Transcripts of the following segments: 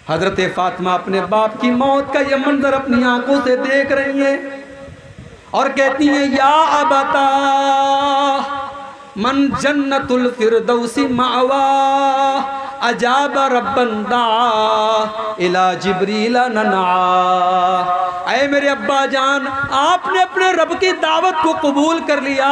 हजरत फातिमा अपने बाप की मौत का ये मंजर अपनी आंखों से देख रही हैं और कहती हैं, या अबता मन जन्नतुल फिरदौसी मावा अजाब रब्बंदा इला जिब्रील नना। ऐ मेरे अब्बा जान, आपने अपने रब की दावत को कबूल कर लिया,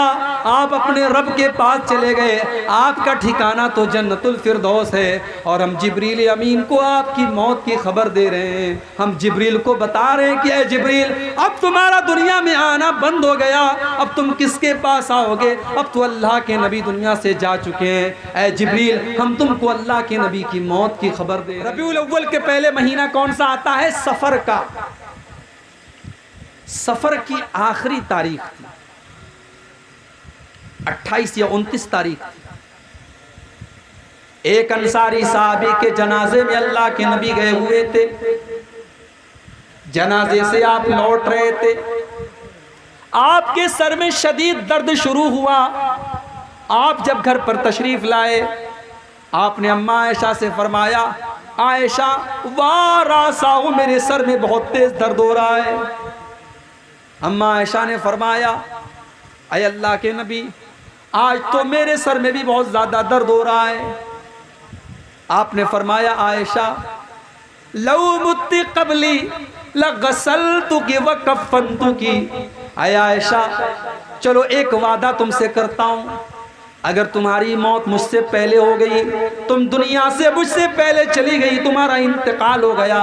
आप अपने रब के पास चले गए, आपका ठिकाना तो जन्नतुल फिरदौस है और हम जिब्रील अमीन को आपकी मौत की खबर दे रहे हैं। हम जिब्रील को बता रहे हैं कि ऐ जिब्रील, अब तुम्हारा दुनिया में आना बंद हो गया, अब तुम किसके पास आओगे, अब तो अल्लाह के नबी दुनिया से जा चुके हैं। ऐ जिब्रील, हम तुमको अल्लाह के नबी की मौत की खबर दे। रबीउल अव्वल के पहले महीना कौन सा आता है? सफर का। सफर की आखिरी तारीख थी, 28 या 29 तारीख थी। एक अंसारी साहबी के जनाजे में अल्लाह के नबी गए हुए थे। जनाजे से आप लौट रहे थे, आपके सर में शदीद दर्द शुरू हुआ। आप जब घर पर तशरीफ लाए, आपने अम्मा आयशा से फरमाया, आयशा वारासाहु, मेरे सर में बहुत तेज दर्द हो रहा है। अम्मा आयशा ने फरमाया, अय अल्लाह के नबी, आज तो मेरे सर में भी बहुत ज्यादा दर्द हो रहा है। आपने फरमाया, आयशा लौ मुत्ती कबली लगसलतुकी व कफ़नतुकी। अय आयशा, चलो एक वादा तुमसे करता हूं, अगर तुम्हारी मौत मुझसे पहले हो गई, तुम दुनिया से मुझसे पहले चली गई, तुम्हारा इंतकाल हो गया,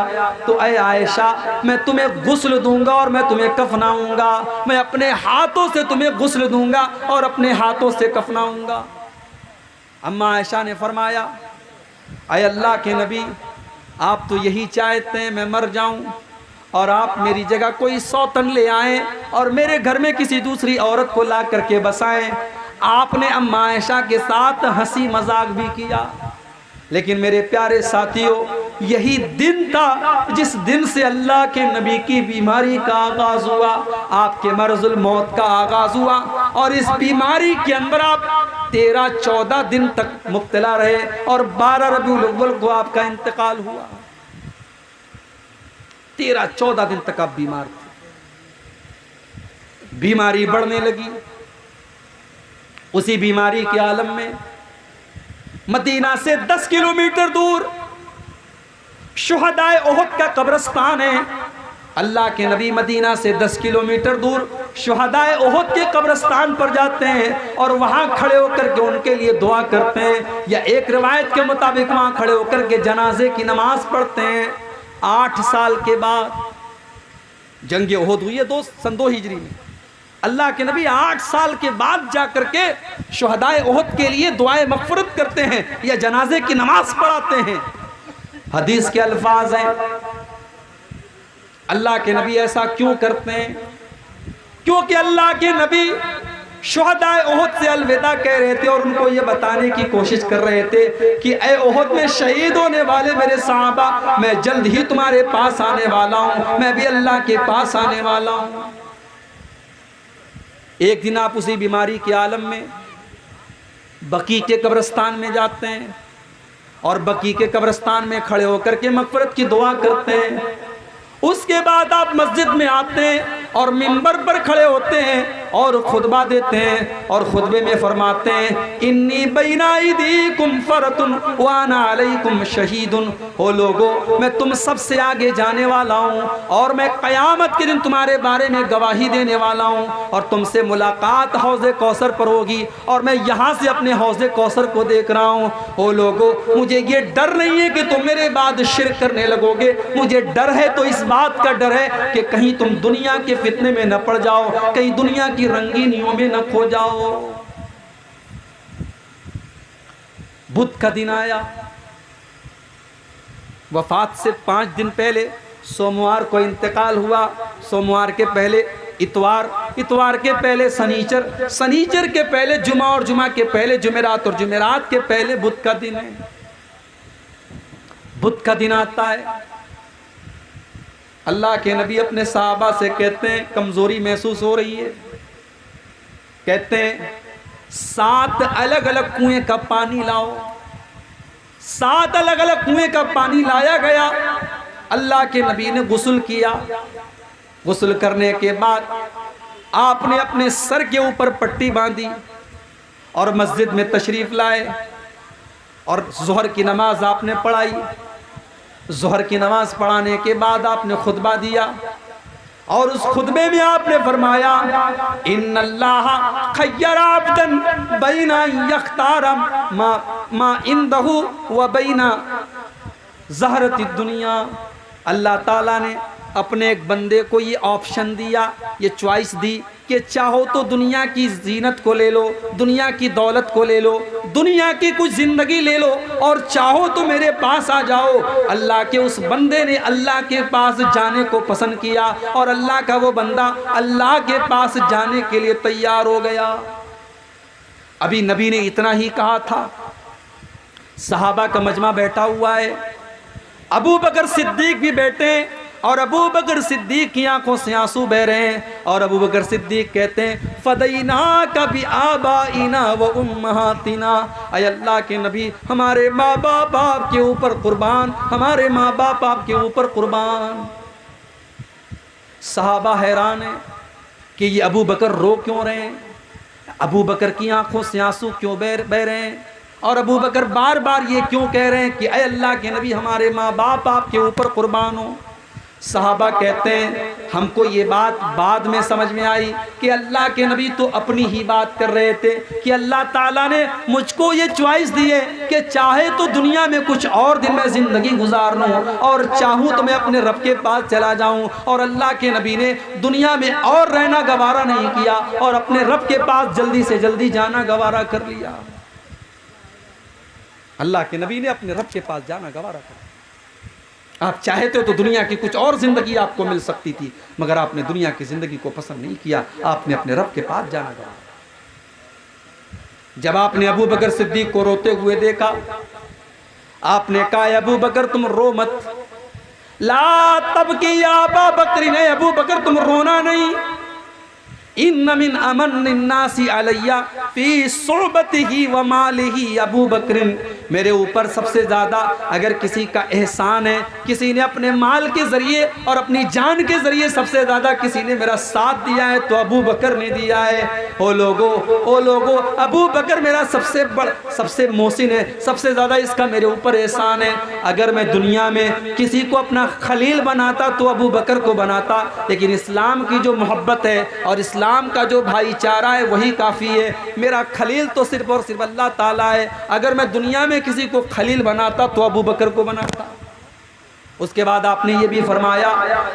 तो ऐ आयशा, मैं तुम्हें गुस्ल दूंगा और मैं तुम्हें कफनाऊंगा। मैं अपने हाथों से तुम्हें गुस्ल दूंगा और अपने हाथों से कफनाऊंगा। अम्मा आयशा ने फरमाया, ऐ अल्लाह के नबी, आप तो यही चाहते हैं मैं मर जाऊं और आप मेरी जगह कोई सौतन ले आएं और मेरे घर में किसी दूसरी औरत को ला करके बसाएं। आपने अम्मा आयशा के साथ हंसी मजाक भी किया, लेकिन मेरे प्यारे साथियों, यही दिन था जिस दिन से अल्लाह के नबी की बीमारी का आगाज हुआ, आपके मर्जुल मौत का आगाज हुआ। और इस बीमारी के अंदर आप 13-14 दिन तक मुब्तला रहे और 12 रबीउल अव्वल को आपका इंतकाल हुआ। 13-14 दिन तक आप बीमार थे। बीमारी बढ़ने लगी। उसी बीमारी के आलम में मदीना से 10 किलोमीटर दूर शुहदाए ओहद का कब्रिस्तान है। अल्लाह के नबी मदीना से 10 किलोमीटर दूर शुहदाए ओहद के कब्रिस्तान पर जाते हैं और वहां खड़े होकर के उनके लिए दुआ करते हैं, या एक रिवायत के मुताबिक वहां खड़े होकर के जनाजे की नमाज पढ़ते हैं। 8 साल के बाद जंग ओहद हुई है सन 2 हिजरी में। अल्लाह के नबी 8 साल के बाद जाकर के शुहदाए ओहद के लिए दुआए मग़फ़िरत करते हैं या जनाजे की नमाज पढ़ाते हैं। हदीस के अल्फाज हैं, अल्लाह के नबी ऐसा क्यों करते हैं? क्योंकि अल्लाह के नबी शुहदाए ओहद से अलविदा कह रहे थे और उनको ये बताने की कोशिश कर रहे थे कि ए ओहद में शहीद होने वाले मेरे सहाबा, मैं जल्द ही तुम्हारे पास आने वाला हूं, मैं भी अल्लाह के पास आने वाला हूं। एक दिन आप उसी बीमारी के आलम में बकी के कब्रिस्तान में जाते हैं और बकी के कब्रिस्तान में खड़े होकर के मग़फ़िरत की दुआ करते हैं। उसके बाद आप मस्जिद में आते हैं और मिंबर पर खड़े होते हैं और खुतबा देते हैं और खुतबे में फरमाते हैं, इन्नी बैना यदीकुम फरतुन व अना अलैकुम शहीदुन। हो लोगो, मैं तुम सबसे आगे जाने वाला हूँ और मैं क़यामत के दिन तुम्हारे बारे में गवाही देने वाला हूँ और तुमसे मुलाकात हौज़े कौसर पर होगी और मैं यहाँ से अपने हौज़े कौसर को देख रहा हूँ। हो लोगो, मुझे ये डर नहीं है कि तुम मेरे बाद शिर्क करने लगोगे, मुझे डर है तो इस बात का डर है कि कहीं तुम दुनिया के फितने में न पड़ जाओ, कहीं दुनिया की रंगीनियों में न खो जाओ। बुध का दिन आया, वफात से 5 दिन पहले सोमवार को इंतकाल हुआ। सोमवार के पहले इतवार, इतवार के पहले सनीचर, सनीचर के पहले जुमा और जुमा के पहले जुमेरात और जुमेरात के पहले बुध का दिन है। बुध का दिन आता है, अल्लाह के नबी अपने सहाबा से कहते हैं कमज़ोरी महसूस हो रही है, कहते हैं 7 अलग अलग कुएं का पानी लाओ। 7 अलग अलग कुएं का पानी लाया गया अल्लाह के नबी ने गुस्ल किया। गुस्ल करने के बाद आपने अपने सर के ऊपर पट्टी बांधी और मस्जिद में तशरीफ लाए और ज़ोहर की नमाज आपने पढ़ाई। ज़ोहर की नमाज पढ़ाने के बाद आपने खुतबा दिया और उस खुतबे में आपने फरमाया, इन्नल्लाह खय्यर अब्दन बैना यख्तार मा इंदहु व बैना ज़हरति दुनिया। अल्लाह ताला ने अपने एक बंदे को ये ऑप्शन दिया, ये चॉइस दी कि चाहो तो दुनिया की जीनत को ले लो, दुनिया की दौलत को ले लो, दुनिया की कुछ ज़िंदगी ले लो, और चाहो तो मेरे पास आ जाओ। अल्लाह के उस बंदे ने अल्लाह के पास जाने को पसंद किया और अल्लाह का वो बंदा अल्लाह के पास जाने के लिए तैयार हो गया। अभी नबी ने इतना ही कहा था, सहाबा का मजमा बैठा हुआ है, अबू बकर सिद्दीक भी बैठे हैं और अबू बकर सिद्दीक की आंखों से आंसू बह रहे हैं और अबू बकर सिद्दीक कहते हैं, फदैना कभी आबाइना व उम्महातिना, अय अल्लाह के नबी हमारे माँ बाप आपके ऊपर कुर्बान, हमारे माँ बाप आपके ऊपर कुर्बान। सहाबा हैरान है कि ये अबू बकर रो क्यों रहे हैं, अबू बकर की आंखों से आंसू क्यों बह रहे हैं, और अबू बकर बार बार ये क्यों कह रहे हैं कि अय अल्लाह के नबी हमारे माँ बाप आपके ऊपर कुर्बान हो। सहाबा कहते हैं, हमको ये बात बाद में समझ में आई कि अल्लाह के नबी तो अपनी ही बात कर रहे थे कि अल्लाह ताला ने मुझको ये चॉइस दी है कि चाहे तो दुनिया में कुछ और दिन में ज़िंदगी गुजार लूँ और चाहूँ तो मैं अपने रब के पास चला जाऊँ। और अल्लाह के नबी ने दुनिया में और रहना गवारा नहीं किया और अपने रब के पास जल्दी से जल्दी जाना गवारा कर लिया। अल्लाह के नबी ने अपने रब के पास जाना गवारा कर लिया। आप चाहते हो तो दुनिया की कुछ और जिंदगी आपको मिल सकती थी, मगर आपने दुनिया की जिंदगी को पसंद नहीं किया, आपने अपने रब के पास जाना गवारा। जब आपने अबू बकर सिद्दीक को रोते हुए देखा, आपने कहा, अबू बकर तुम रो मत, ला तब की अबा बकर ने, अबू बकर तुम रोना नहीं, इन्न मिन अमन्नासी अलैया फी सुहबतिही व मालिही अबू बकर, मेरे ऊपर सबसे ज़्यादा अगर किसी का एहसान है, किसी ने अपने माल के ज़रिए और अपनी जान के ज़रिए सबसे ज़्यादा किसी ने मेरा साथ दिया है तो अबू बकर ने दिया है। ओ लोगो अबू बकर मेरा सबसे मोहसिन है, सबसे ज़्यादा इसका मेरे ऊपर एहसान है। अगर मैं दुनिया में किसी को अपना खलील बनाता तो अबू बकर को बनाता, लेकिन इस्लाम की जो मोहब्बत है और इस्लाम का जो भाईचारा है वही काफ़ी है। मेरा खलील तो सिर्फ और सिर्फ अल्लाह ताला है। अगर मैं दुनिया में किसी को खलील बनाता तो अबू बकर को बनाता। उसके बाद आपने ये भी फरमाया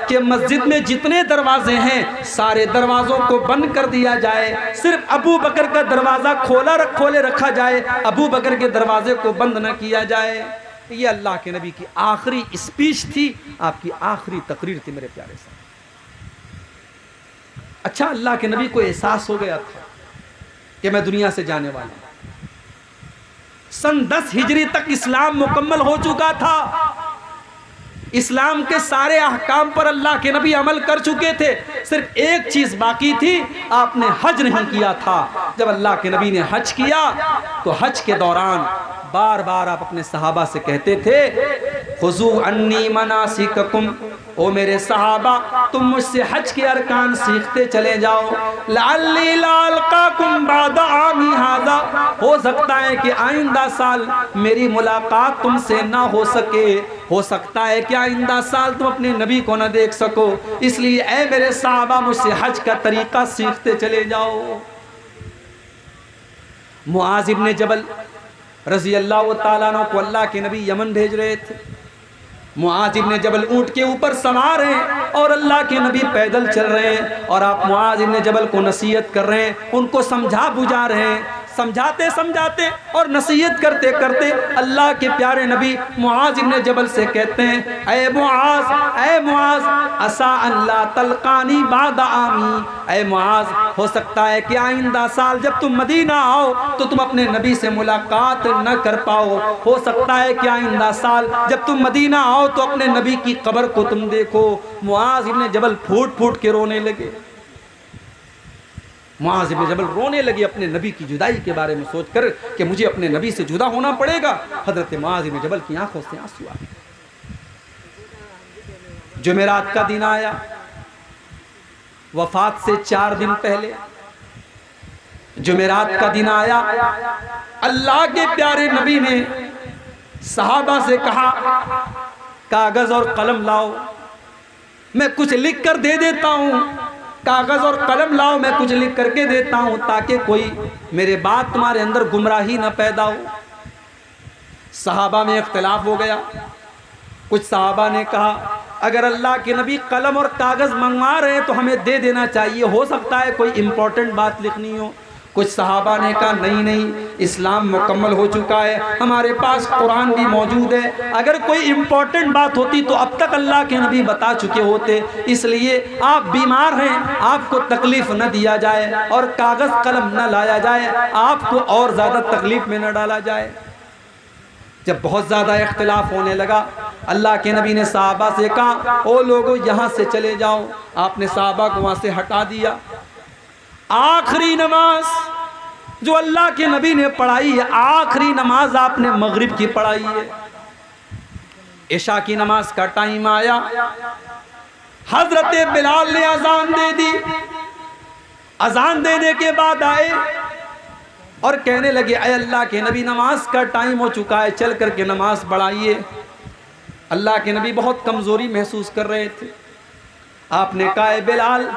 कि मस्जिद में जितने दरवाजे हैं सारे दरवाजों को बंद कर दिया जाए, सिर्फ अबू बकर का दरवाज़ा खोले रखा जाए, अबू बकर के दरवाजे को बंद न किया जाए। ये अल्लाह के नबी की आखिरी स्पीच थी, आपकी आखिरी तकरीर थी मेरे प्यारे साहब। अच्छा, अल्लाह के नबी को एहसास हो गया था कि मैं दुनिया से जाने वाला हूं। सन 10 हिजरी तक इस्लाम मुकम्मल हो चुका था, इस्लाम के सारे अहकाम पर अल्लाह के नबी अमल कर चुके थे, सिर्फ एक चीज़ बाकी थी, आपने हज नहीं किया था। जब अल्लाह के नबी ने हज किया तो हज के दौरान बार बार आप अपने सहाबा से कहते थे, खुज़ू अन्नी मनासिककुम, ओ मेरे सहाबा तुम मुझसे हज के अरकान सीखते चले जाओ। लअल्ली लाल्काकुम बादा आमी हाज़ा, हो सकता है कि आइंदा साल मेरी मुलाकात तुमसे ना हो सके, हो सकता है कि आइंदा साल तुम अपने नबी को ना देख सको, इसलिए ऐ मेरे सहाबा मुझसे हज का तरीका सीखते चले जाओ। मुआज़ इब्न जबल रज़ी अल्लाह ताला अन्हु को अल्लाह के नबी यमन भेज रहे थे। मुआज़ इब्न जबल ऊँट के ऊपर सवार हैं और अल्लाह के नबी पैदल चल रहे हैं, और आप मुआज़ इब्न जबल को नसीहत कर रहे हैं, उनको समझा बुझा रहे हैं। समझाते समझाते और नसीहत करते करते अल्लाह के प्यारे नबी मुआज़ इब्न जबल से कहते हैं, ऐ मुआज़ असा अल्लाह तलकानी बाद आमी, ऐ मुआज़ हो सकता है कि आइंदा साल जब तुम मदीना आओ तो तुम अपने नबी से मुलाकात न कर पाओ, हो सकता है कि आइंदा साल जब तुम मदीना आओ तो अपने नबी की कब्र को तुम देखो। मुआज़ इब्न जबल फूट फूट के रोने लगे। मुआज़ इब्न जबल रोने लगे अपने नबी की जुदाई के बारे में सोचकर कि मुझे अपने नबी से जुदा होना पड़ेगा। हज़रत मुआज़ इब्न जबल की आंखों से आंसू आ गए। जुमेरात का दिन आया, वफात से 4 दिन पहले जुमेरात का दिन आया। अल्लाह के प्यारे नबी ने सहाबा से कहा, कागज और कलम लाओ, मैं कुछ लिख कर दे देता हूं। कागज और कलम लाओ, मैं कुछ लिख करके देता हूं, ताकि कोई मेरे बाद तुम्हारे अंदर गुमराही न पैदा हो। सहाबा में इख्तिलाफ हो गया। कुछ सहाबा ने कहा, अगर अल्लाह के नबी कलम और कागज मंगवा रहे हैं तो हमें दे देना चाहिए, हो सकता है कोई इंपॉर्टेंट बात लिखनी हो। कुछ सहाबा ने कहा, नहीं नहीं, इस्लाम मुकम्मल हो चुका है, हमारे पास कुरान भी मौजूद है, अगर कोई इंपॉर्टेंट बात होती तो अब तक अल्लाह के नबी बता चुके होते, इसलिए आप बीमार हैं, आपको तकलीफ न दिया जाए और कागज कलम न लाया जाए, आपको और ज़्यादा तकलीफ में न डाला जाए। जब बहुत ज़्यादा इख्तिलाफ होने लगा, अल्लाह के नबी ने सहाबा से कहा, ओ लोगों यहाँ से चले जाओ। आपने सहाबा को वहाँ से हटा दिया। आखिरी नमाज जो अल्लाह के नबी ने पढ़ाई है, आखिरी नमाज आपने मगरिब की पढ़ाई है। इशा की नमाज का टाइम आया, हजरत बिलाल ने अजान दे दी। अजान देने के बाद आए और कहने लगे, अय अल्लाह के नबी, नमाज का टाइम हो चुका है, चल करके नमाज पढ़ाइए। अल्लाह के नबी बहुत कमज़ोरी महसूस कर रहे थे। आपने कहा, बिलाल,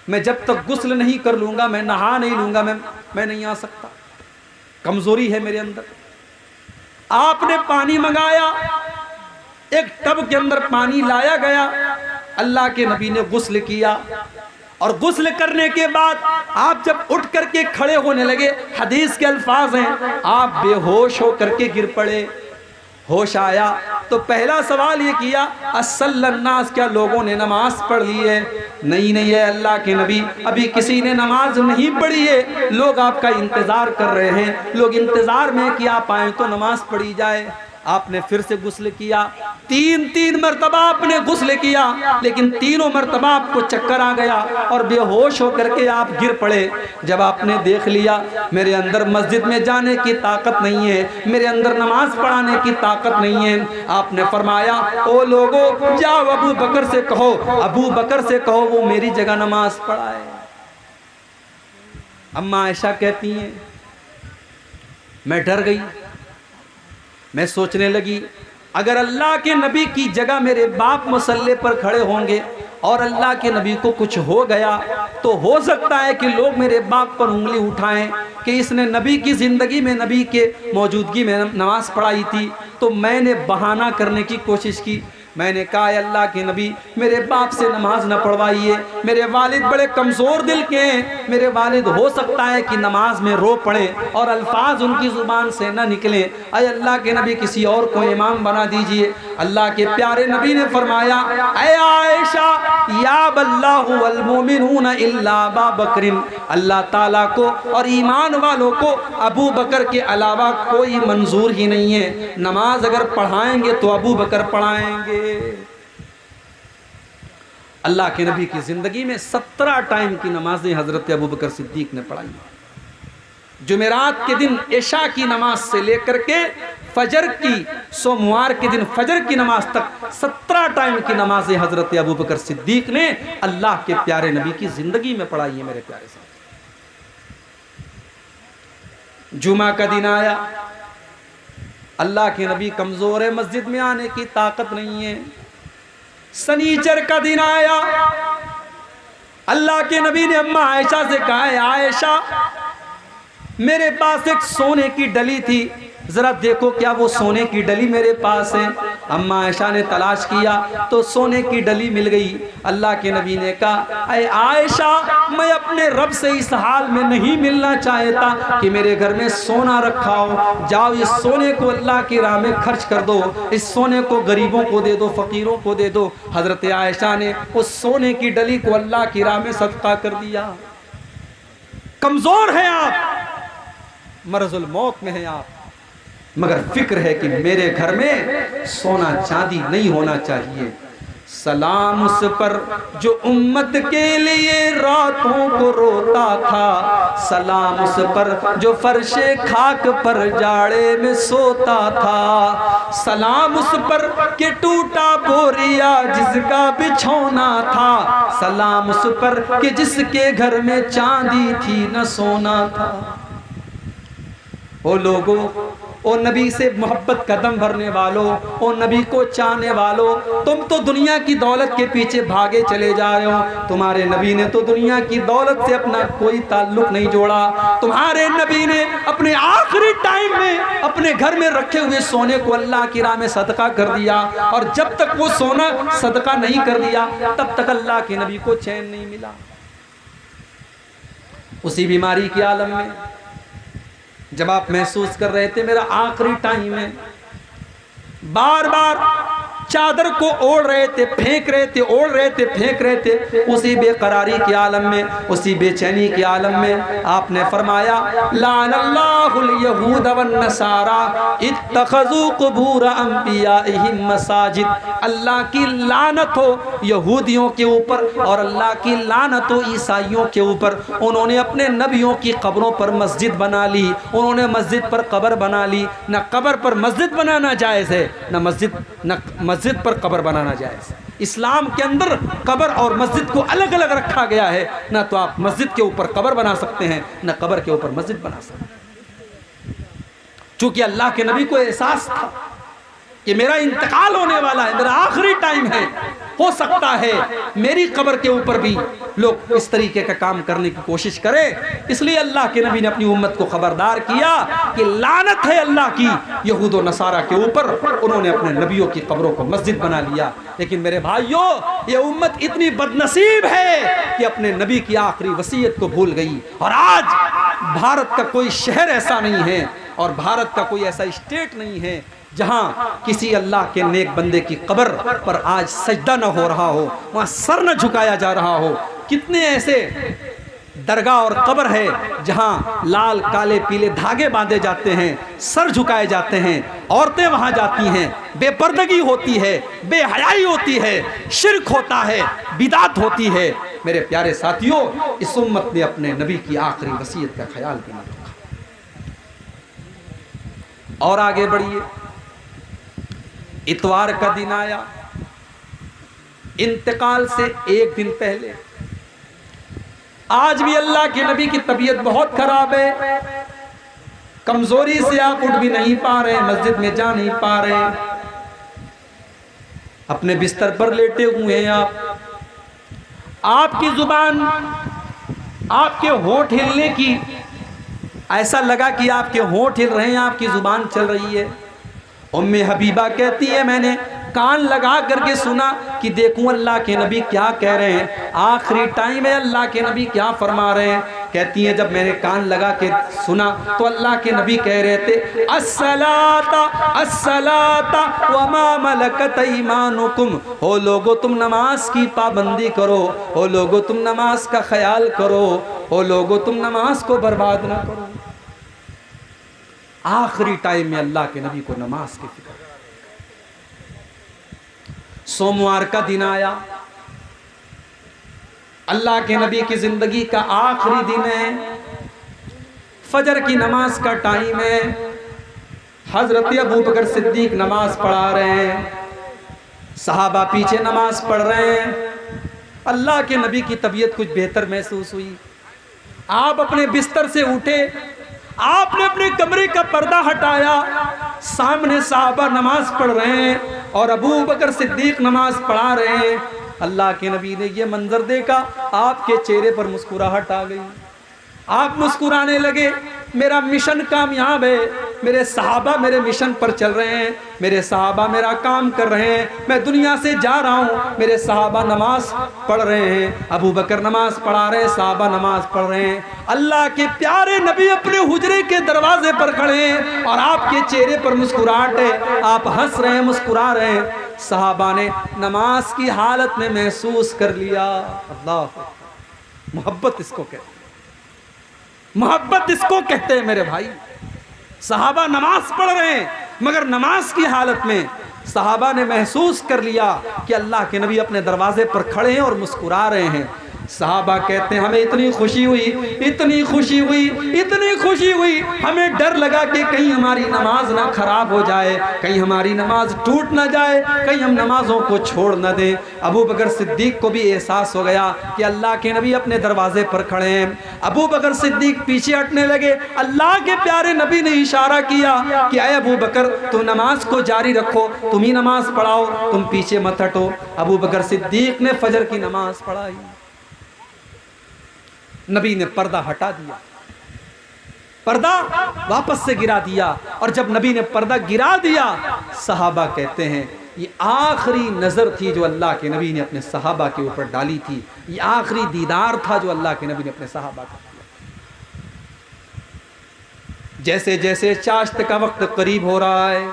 मैं जब तक गुस्ल नहीं कर लूँगा, मैं नहा नहीं लूँगा, मैं नहीं आ सकता, कमज़ोरी है मेरे अंदर। आपने पानी मंगाया, एक टब के अंदर पानी लाया गया। अल्लाह के नबी ने गुस्ल किया और गुस्ल करने के बाद आप जब उठ करके खड़े होने लगे, हदीस के अल्फाज हैं, आप बेहोश हो करके गिर पड़े। होश आया तो पहला सवाल ये किया, अस्सल्लन्नास, क्या लोगों ने नमाज पढ़ ली है? नहीं नहीं है अल्लाह के नबी, अभी किसी ने नमाज नहीं पढ़ी है, लोग आपका इंतज़ार कर रहे हैं, लोग इंतज़ार में कि आप आए तो नमाज पढ़ी जाए। आपने फिर से गुस्ल किया, 3 मरतबा आपने गुस्ल किया, लेकिन तीनों मरतबा आपको चक्कर आ गया और बेहोश होकर के आप गिर पड़े। जब आपने देख लिया मेरे अंदर मस्जिद में जाने की ताकत नहीं है, मेरे अंदर नमाज पढ़ाने की ताकत नहीं है, आपने फरमाया, ओ लोगों, जाओ अबू बकर से कहो, अबू बकर से कहो वो मेरी जगह नमाज पढ़ाए। अम्मा आयशा कहती हैं, मैं डर गई। मैं सोचने लगी, अगर अल्लाह के नबी की जगह मेरे बाप मुसल्ले पर खड़े होंगे और अल्लाह के नबी को कुछ हो गया तो हो सकता है कि लोग मेरे बाप पर उंगली उठाएं कि इसने नबी की ज़िंदगी में, नबी के मौजूदगी में नमाज पढ़ाई थी। तो मैंने बहाना करने की कोशिश की। मैंने कहा, अल्लाह के नबी, मेरे बाप से नमाज न पढ़वाइए, मेरे वालिद बड़े कमज़ोर दिल के हैं, मेरे वालिद हो सकता है कि नमाज में रो पड़े और अल्फाज उनकी ज़ुबान से न निकलें, अय अल्लाह के नबी किसी और को इमाम बना दीजिए। अल्लाह के प्यारे नबी ने फरमाया, अय आयशा, या बल्लाहु वल मोमिनून इल्ला अबा बकरिन, अल्लाह ताला को और ईमान वालों को अबू बकर के अलावा कोई मंजूर ही नहीं है। नमाज अगर पढ़ाएंगे तो अबू बकर पढ़ाएंगे। अल्लाह के नबी की जिंदगी में 17 टाइम की नमाजें हजरत अबू बकर सिद्दीक ने पढ़ाई। जुमेरात के दिन इशा की नमाज से लेकर के फजर की, सोमवार के दिन फजर की नमाज तक 17 टाइम की नमाजें हजरत अबू बकर सिद्दीक ने अल्लाह के प्यारे नबी की जिंदगी में पढ़ाई है। मेरे प्यारे साथ, जुमा का दिन आया, अल्लाह के नबी कमज़ोर है, मस्जिद में आने की ताकत नहीं है। शनीचर का दिन आया, अल्लाह के नबी ने अम्मा आयशा से कहा, आयशा, मेरे पास एक सोने की डली थी, ज़रा देखो क्या वो सोने की डली मेरे पास है। अम्मा आयशा ने तलाश किया तो सोने की डली मिल गई। अल्लाह के नबी ने कहा, अय आयशा, मैं अपने रब से इस हाल में नहीं मिलना चाहता कि मेरे घर में सोना रखा हो, जाओ इस सोने को अल्लाह की राह में खर्च कर दो, इस सोने को गरीबों को दे दो, फ़कीरों को दे दो। हज़रत आयशा ने उस सोने की डली को अल्लाह की राह में सदका कर दिया। कमज़ोर हैं आप, मरज़ुल मौत में हैं आप, मगर फिक्र है कि मेरे घर में सोना चांदी नहीं होना चाहिए। सलाम उस पर जो उम्मत के लिए रातों को रोता था, सलाम उस पर जो फर्शे खाक पर जाड़े में सोता था, सलाम उस पर कि टूटा बोरिया किया जिसका बिछौना था, सलाम उस पर कि जिसके घर में चांदी थी न सोना था। ओ लोगों, ओ नबी से मोहब्बत कदम भरने वालों, ओ नबी को चाहने वालों, तुम तो दुनिया की दौलत के पीछे भागे चले जा रहे हो। तुम्हारे नबी ने तो दुनिया की दौलत से अपना कोई ताल्लुक नहीं जोड़ा। तुम्हारे नबी ने अपने आखिरी टाइम में अपने घर में रखे हुए सोने को अल्लाह की राह में सदका कर दिया, और जब तक वो सोना सदका नहीं कर दिया तब तक अल्लाह के नबी को चैन नहीं मिला। उसी बीमारी के आलम में जब आप महसूस कर रहे थे मेरा आखिरी टाइम है, बार बार चादर को ओढ़ रहे थे, फेंक रहे थे, ओढ़ रहे थे, फेंक रहे थे, उसी बेकरारी के आलम में, उसी बेचैनी के आलम में आपने फरमाया लानल्लाहुल यहूद वन नसारा इत्तखज़ू कुबूर अंबियाइहिम मसाजिद। अल्लाह की लानत हो यहूदियों के ऊपर और अल्लाह की लानत हो ईसाइयों के ऊपर। उन्होंने अपने नबियों की कब्रों पर मस्जिद बना ली, उन्होंने मस्जिद पर कब्र बना ली। न कब्र पर मस्जिद बनाना जायज़ है, न मस्जिद पर कब्र बनाना जायज़। इस्लाम के अंदर कब्र और मस्जिद को अलग अलग रखा गया है। ना तो आप मस्जिद के ऊपर कब्र बना सकते हैं, ना कब्र के ऊपर मस्जिद बना सकते हैं। चूंकि अल्लाह के नबी को एहसास था कि मेरा इंतकाल होने वाला है, मेरा आखिरी टाइम है, हो सकता है मेरी कब्र के ऊपर भी लोग इस तरीके का काम करने की कोशिश करें। इसलिए अल्लाह के नबी ने अपनी उम्मत को खबरदार किया कि लानत है अल्लाह की यहूद और नसारा के ऊपर, उन्होंने अपने नबियों की कब्रों को मस्जिद बना लिया। लेकिन मेरे भाइयों, ये उम्मत इतनी बदनसीब है कि अपने नबी की आखिरी वसीयत को भूल गई। और आज भारत का कोई शहर ऐसा नहीं है और भारत का कोई ऐसा स्टेट नहीं है जहां किसी अल्लाह के नेक बंदे की कब्र पर आज सजदा न हो रहा हो, वहां सर न झुकाया जा रहा हो। कितने ऐसे दरगाह और कब्र है जहां लाल काले पीले धागे बांधे जाते हैं, सर झुकाए जाते हैं, औरतें वहां जाती हैं, बेपर्दगी होती है, बेहयाई होती है, शिर्क होता है, बिदात होती है। मेरे प्यारे साथियों, इस उम्मत ने अपने नबी की आखिरी वसीयत का ख्याल भी नहीं रखा। और आगे बढ़िए, इतवार का दिन आया, इंतकाल से एक दिन पहले। आज भी अल्लाह के नबी की तबीयत बहुत खराब है, कमजोरी से आप उठ भी नहीं पा रहे, मस्जिद में जा नहीं पा रहे, अपने बिस्तर पर लेटे हुए हैं आप। आपकी जुबान, आपके होंठ हिलने की, ऐसा लगा कि आपके होंठ हिल रहे हैं, आपकी जुबान चल रही है। उम्मे हबीबा कहती है मैंने कान लगा करके सुना कि देखूं अल्लाह के नबी क्या कह रहे हैं, आखिरी टाइम है, अल्लाह के नबी क्या फरमा रहे हैं। कहती है जब मैंने कान लगा के सुना तो अल्लाह के नबी कह रहे थे अस्सलाता अस्सलाता वमा मलकत ईमानुकुम। हो लोगो तुम नमाज की पाबंदी करो, हो लोगो तुम नमाज का ख्याल करो, हो लोगो तुम नमाज को बर्बाद ना करो। आखिरी टाइम में अल्लाह के नबी को नमाज की फिक्र। सोमवार का दिन आया, अल्लाह के नबी की जिंदगी का आखिरी दिन है, फजर की नमाज का टाइम है। हजरत अबू बकर सिद्दीक नमाज पढ़ा रहे हैं, सहाबा पीछे नमाज पढ़ रहे हैं। अल्लाह के नबी की तबीयत कुछ बेहतर महसूस हुई, आप अपने बिस्तर से उठे, आपने अपने कमरे का पर्दा हटाया, सामने साहबा नमाज पढ़ रहे हैं और अबू बकर सिद्दीक नमाज पढ़ा रहे हैं। अल्लाह के नबी ने ये मंजर देखा, आपके चेहरे पर मुस्कुराहट आ गई, आप मुस्कुराने लगे। मेरा मिशन कामयाब है, मेरे सहाबा मेरे मिशन पर चल रहे हैं, मेरे सहाबा मेरा काम कर रहे हैं, मैं दुनिया से जा रहा हूँ, मेरे सहाबा नमाज पढ़ रहे हैं, अबू बकर नमाज पढ़ा रहे हैं, सहाबा नमाज पढ़ रहे हैं। अल्लाह के प्यारे नबी अपने हुजरे के दरवाजे पर खड़े हैं और आपके चेहरे पर मुस्कुराहट है, आप हंस रहे हैं, मुस्कुरा रहे हैं। सहाबा ने नमाज की हालत में महसूस कर लिया। अल्लाह, मोहब्बत इसको कहते हैं, मोहब्बत इसको कहते हैं मेरे भाई। सहाबा नमाज पढ़ रहे हैं मगर नमाज की हालत में सहाबा ने महसूस कर लिया कि अल्लाह के नबी अपने दरवाजे पर खड़े हैं और मुस्कुरा रहे हैं। सहाबा कहते हैं हमें इतनी खुशी हुई, इतनी खुशी हुई, इतनी खुशी हुई, हमें डर लगा कि कहीं हमारी नमाज ना खराब हो जाए, कहीं हमारी नमाज टूट ना जाए, कहीं हम नमाजों को छोड़ ना दें। अबू बकर सिद्दीक को भी एहसास हो गया कि अल्लाह के नबी अपने दरवाजे पर खड़े हैं। अबू बकर सिद्दीक पीछे हटने लगे। अल्लाह के प्यारे नबी ने इशारा किया कि अय अबू बकर, तुम नमाज को जारी रखो, तुम ही नमाज पढ़ाओ, तुम पीछे मत हटो। अबू बकर सिद्दीक ने फजर की नमाज पढ़ाई। नबी ने पर्दा हटा दिया, पर्दा वापस से गिरा दिया, और जब नबी ने पर्दा गिरा दिया, सहाबा कहते हैं ये आखिरी नजर थी जो अल्लाह के नबी ने अपने सहाबा के ऊपर डाली थी, ये आखिरी दीदार था जो अल्लाह के नबी ने अपने सहाबा का किया। जैसे जैसे चाश्त का वक्त करीब हो रहा है,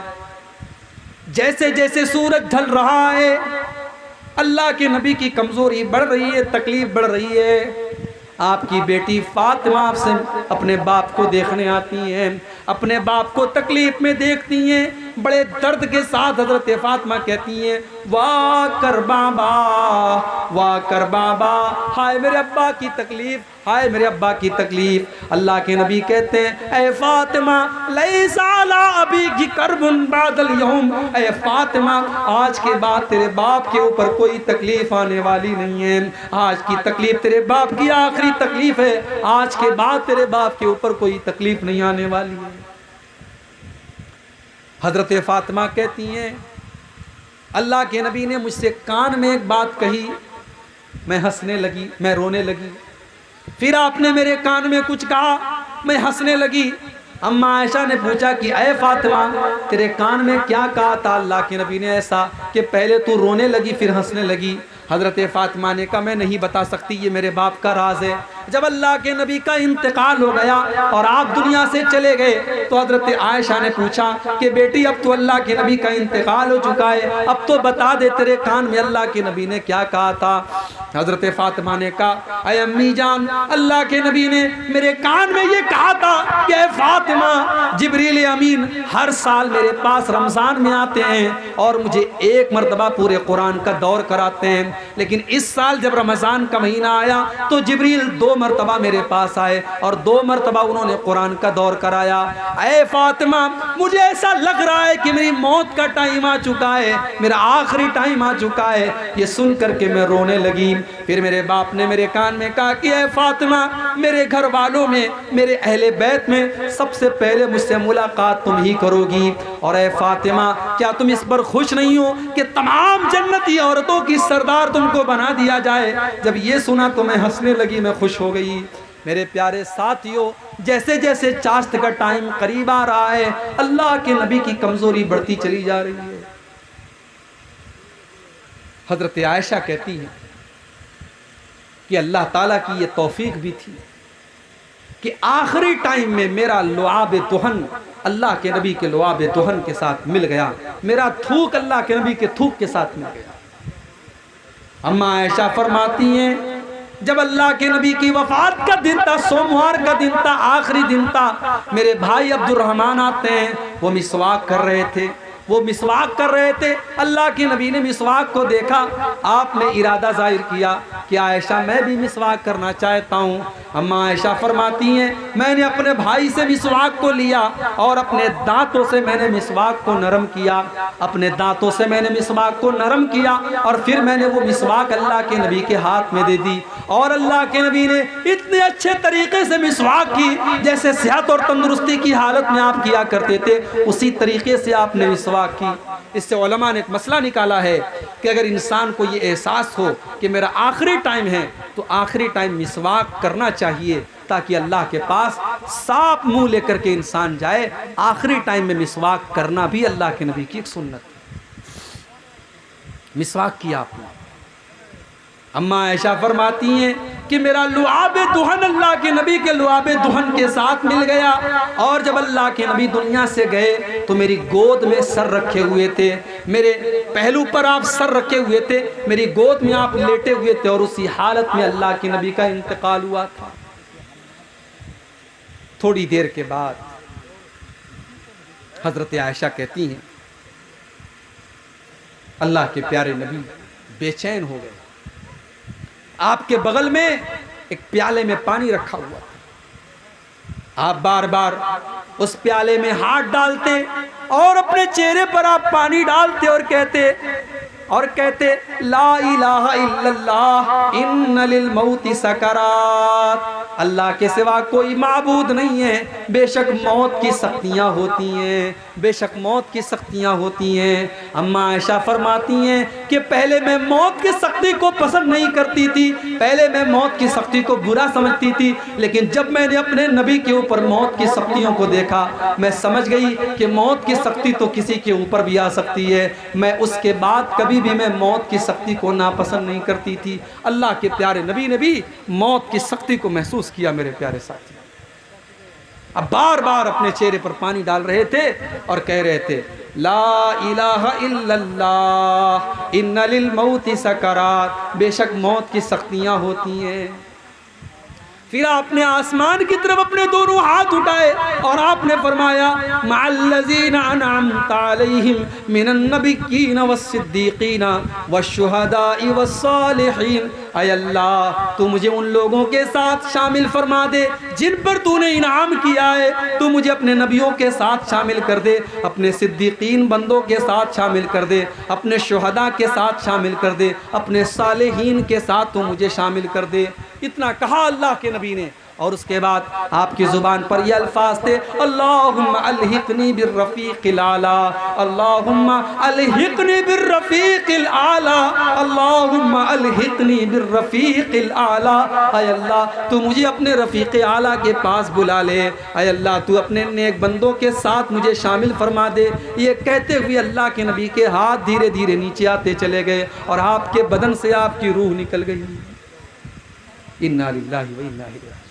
जैसे जैसे सूरज ढल रहा है, अल्लाह के नबी की कमजोरी बढ़ रही है, तकलीफ बढ़ रही है। आपकी बेटी फातिमा आपसे अपने बाप को देखने आती हैं, अपने बाप को तकलीफ में देखती हैं। बड़े दर्द के साथ हजरत फातिमा कहती हैं, वाह कर बाबा, वाह कर बाबा, हाय मेरे अब्बा की तकलीफ, हाय मेरे अब्बा की तकलीफ। अल्लाह के नबी कहते हैं, ऐ फातिमा लैसा अला अबीकी कर्बुन बादल यौम, ऐ फातिमा आज के बाद तेरे बाप के ऊपर कोई तकलीफ आने वाली नहीं है। आज की तकलीफ तेरे बाप की आखिरी तकलीफ है, आज के बाद तेरे बाप के ऊपर कोई तकलीफ नहीं आने वाली है। हजरत फातिमा कहती हैं, अल्लाह के नबी ने मुझसे कान में एक बात कही, मैं हंसने लगी, मैं रोने लगी। फिर आपने मेरे कान में कुछ कहा, मैं हंसने लगी। अम्मा आयशा ने पूछा कि अय फातिमा तेरे कान में क्या कहा था अल्लाह के नबी ने ऐसा कि पहले तू रोने लगी फिर हंसने लगी। हज़रत फातिमा ने कहा मैं नहीं बता सकती, ये मेरे बाप का राज है। जब अल्लाह के नबी का इंतकाल हो गया और आप दुनिया से चले गए तो हज़रत आयशा ने पूछा कि बेटी अब तो अल्लाह के नबी का इंतकाल हो चुका है, अब तो बता दे तेरे कान में अल्लाह के नबी ने क्या कहा था। हज़रत फातिमा ने कहा अय अम्मी जान, अल्लाह के नबी ने मेरे कान में ये कहा था कि अय फातिमा जिब्रील अमीन हर साल मेरे पास रमज़ान में आते हैं और मुझे एक मरतबा पूरे कुरान का दौर कराते हैं, लेकिन इस साल जब रमज़ान का महीना आया तो जिब्रील 2 मरतबा मेरे पास आए और 2 मरतबा उन्होंने कुरान का दौर कराया। ऐ फातिमा मुझे ऐसा लग रहा है कि मेरी मौत का टाइम आ चुका है, मेरा आखिरी टाइम आ चुका है। ये सुन करके मैं रोने लगी। फिर मेरे बाप ने मेरे कान में कहा कि ऐ फातिमा मेरे घर वालों में, मेरे अहले बैत में सबसे पहले मुझसे मुलाकात तुम ही करोगी। और ऐ फातिमा क्या तुम इस पर खुश नहीं हो कि तमाम जन्नती औरतों की सरदार तुमको बना दिया जाए। जब ये सुना तो मैं हंसने लगी, मैं खुश हो गई। मेरे प्यारे साथियों, जैसे जैसे चाश्त का टाइम करीब आ रहा है अल्लाह के नबी की कमजोरी बढ़ती चली जा रही है। हजरत आयशा कहती है कि अल्लाह ताला की ये तौफीक भी थी कि आखिरी टाइम में मेरा लुआब दुहन अल्लाह के नबी के लुआब दुहन के साथ मिल गया, मेरा थूक अल्लाह के नबी के थूक के साथ मिल गया। अम्मा आयशा फरमाती हैं जब अल्लाह के नबी की वफात का दिन था, सोमवार का दिन था, आखिरी दिन था, मेरे भाई अब्दुर्रहमान आते हैं, वो मिसवाक कर रहे थे, वो मिसवाक कर रहे थे। अल्लाह के नबी ने मिसवाक को देखा, आपने इरादा जाहिर किया कि आयशा मैं भी मिसवाक करना चाहता हूँ। अम्मा आयशा फरमाती हैं मैंने अपने भाई से मिसवाक को लिया और अपने दांतों से मैंने मिसवाक को नरम किया, अपने दांतों से मैंने मिसवाक को नरम किया और फिर मैंने वो मिसवाक अल्लाह के नबी के हाथ में दे दी। और अल्लाह के नबी ने इतने अच्छे तरीके से मिसवाक की जैसे सेहत और तंदुरुस्ती की हालत में आप किया करते थे, उसी तरीके से आपने मिसवाक की। इससे उलमा ने एक मसला निकाला है कि अगर इंसान को ये एहसास हो कि मेरा आखिरी टाइम है तो आखिरी टाइम मिसवाक करना चाहिए ताकि अल्लाह के पास साफ मुंह लेकर के इंसान जाए। आखिरी टाइम में मिसवाक करना भी अल्लाह के नबी की एक सुन्नत है। मिसवाक किया आपने। अम्मा आयशा फरमाती हैं कि मेरा लुआब दुहन अल्लाह के नबी के लुआब दुहन के साथ मिल गया। और जब अल्लाह के नबी दुनिया से गए तो मेरी गोद में सर रखे हुए थे, मेरे पहलू पर आप सर रखे हुए थे, मेरी गोद में आप लेटे हुए थे और उसी हालत में अल्लाह के नबी का इंतकाल हुआ था। थोड़ी देर के बाद हजरत आयशा कहती हैं अल्लाह के प्यारे नबी बेचैन हो गए आपके बगल में एक प्याले में पानी रखा हुआ था। आप बार बार उस प्याले में हाथ डालते और अपने चेहरे पर आप पानी डालते और कहते ला इलाहा इल्लल्लाह इन्ना लिल मौति सकरात, अल्लाह के सिवा कोई माबूद नहीं है, बेशक मौत की सख्तियाँ होती हैं, बेशक मौत की सख्तियाँ होती हैं। अम्मा आयशा फरमाती हैं कि पहले मैं मौत की सख्ती को पसंद नहीं करती थी, पहले मैं मौत की सख्ती को बुरा समझती थी, लेकिन जब मैंने अपने नबी के ऊपर मौत की सख्तियों को देखा, मैं समझ गई कि मौत की सख्ती तो किसी के ऊपर भी आ सकती है। मैं उसके बाद कभी भी मैं मौत की सख्ती को नापसंद नहीं करती थी। अल्लाह के प्यारे नबी ने भी मौत की सख्ती को महसूस किया। मेरे प्यारे साथी, अब बार बार अपने चेहरे पर पानी डाल रहे थे और कह रहे थे ला इलाहा इल्लल्लाह इन्ना लिल मौति सकरात, बेशक मौत की सख्तियां होती हैं। फिर आपने आसमान की तरफ अपने दोनों हाथ उठाए और आपने फरमाया मअल्लज़ीना अनअमता अलैहिम मिनन नबिय्यीन वस्सिद्दीक़ीन वश्शुहदाई वस्सालिहीन, ऐ अल्लाह तू मुझे उन लोगों के साथ शामिल फरमा दे जिन पर तूने इनाम किया है, तू मुझे अपने नबियों के साथ शामिल कर दे, अपने सिद्दीकीन बंदों के साथ शामिल कर दे, अपने शुहदा के साथ शामिल कर दे, अपने सालिहीन के साथ तू मुझे शामिल कर दे। इतना कहा अल्लाह के नबी ने और उसके बाद आपकी ज़ुबान पर ये अल्फाज थे अल्लाहुम्मा अलहिक़नी बिर्रफ़ीक़िल आला, अल्लाहुम्मा अलहिक़नी बिर्रफ़ीक़िल आला, अल्लाहुम्मा अलहिक़नी बिर्रफ़ीक़िल आला, ऐ अल्लाह तू मुझे अपने रफ़ीक़े आला के पास बुला ले, ऐ अल्लाह तू अपने नेक बंदों के साथ मुझे शामिल फरमा दे। ये कहते हुए अल्लाह के नबी के हाथ धीरे धीरे नीचे आते चले गए और आपके बदन से आपकी रूह निकल गई। इन्ना लिल्लाहि व इन्ना इलैहि राजिऊन।